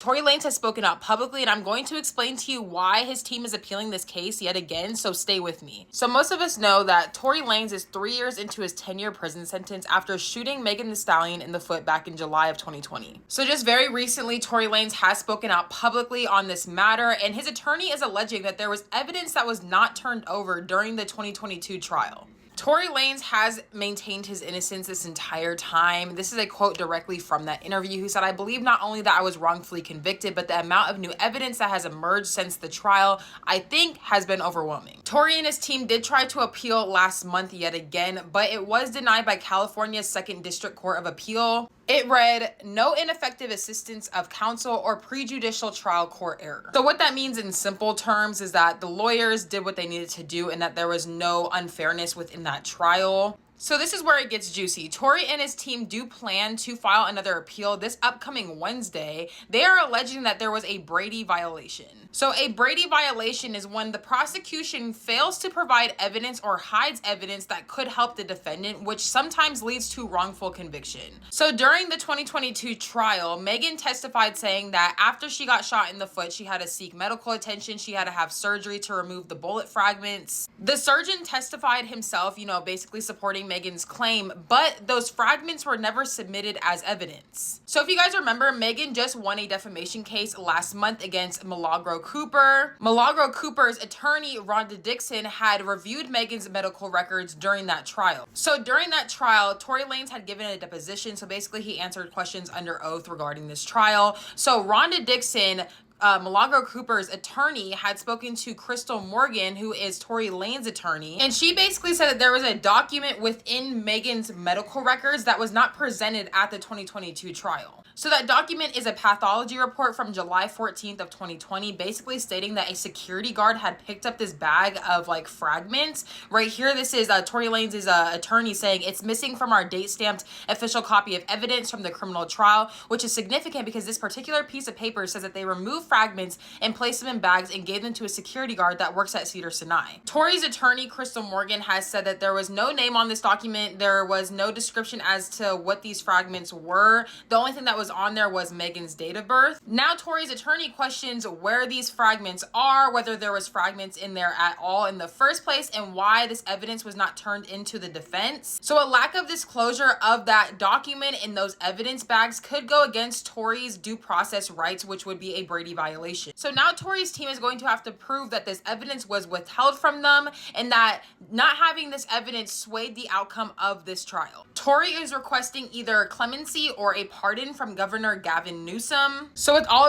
Tory Lanez has spoken out publicly, and I'm going to explain to you why his team is appealing this case yet again, so stay with me. So most of us know that Tory Lanez is 3 years into his 10-year prison sentence after shooting Megan Thee Stallion in the foot back in July of 2020. So just very recently, Tory Lanez has spoken out publicly on this matter, and his attorney is alleging that there was evidence that was not turned over during the 2022 trial. Tory Lanez has maintained his innocence this entire time. This is a quote directly from that interview. He said, "I believe not only that I was wrongfully convicted, but the amount of new evidence that has emerged since the trial, I think, has been overwhelming." Tory and his team did try to appeal last month yet again, but it was denied by California's 2nd District Court of Appeal. It read, "No ineffective assistance of counsel or prejudicial trial court error." So what that means in simple terms is that the lawyers did what they needed to do and that there was no unfairness within that trial. So this is where it gets juicy. Tory and his team do plan to file another appeal this upcoming Wednesday. They are alleging that there was a Brady violation. So a Brady violation is when the prosecution fails to provide evidence or hides evidence that could help the defendant, which sometimes leads to wrongful conviction. So during the 2022 trial, Megan testified saying that after she got shot in the foot, she had to seek medical attention. She had to have surgery to remove the bullet fragments. The surgeon testified himself, basically supporting Megan's claim, but those fragments were never submitted as evidence. So if you guys remember, Megan just won a defamation case last month against Milagro Cooper. Milagro Cooper's attorney, Rhonda Dixon, had reviewed Megan's medical records during that trial. So during that trial, Tory Lanez had given a deposition. So basically he answered questions under oath regarding this trial. So Rhonda Dixon, Milagro Cooper's attorney, had spoken to Crystal Morgan, who is Tory Lanez's attorney, and she basically said that there was a document within Megan's medical records that was not presented at the 2022 trial. So that document is a pathology report from July 14th of 2020, basically stating that a security guard had picked up this bag of fragments. Right here, this is Tory Lanez's attorney saying it's missing from our date-stamped official copy of evidence from the criminal trial, which is significant because this particular piece of paper says that they removed fragments and placed them in bags and gave them to a security guard that works at Cedars-Sinai. Tory's attorney, Crystal Morgan, has said that there was no name on this document. There was no description as to what these fragments were. The only thing that was on there was Megan's date of birth. Now Tory's attorney questions where these fragments are, whether there was fragments in there at all in the first place, and why this evidence was not turned into the defense. So a lack of disclosure of that document in those evidence bags could go against Tory's due process rights, which would be a Brady violation. So now Tory's team is going to have to prove that this evidence was withheld from them and that not having this evidence swayed the outcome of this trial. Tory is requesting either clemency or a pardon from Governor Gavin Newsom. So with all of this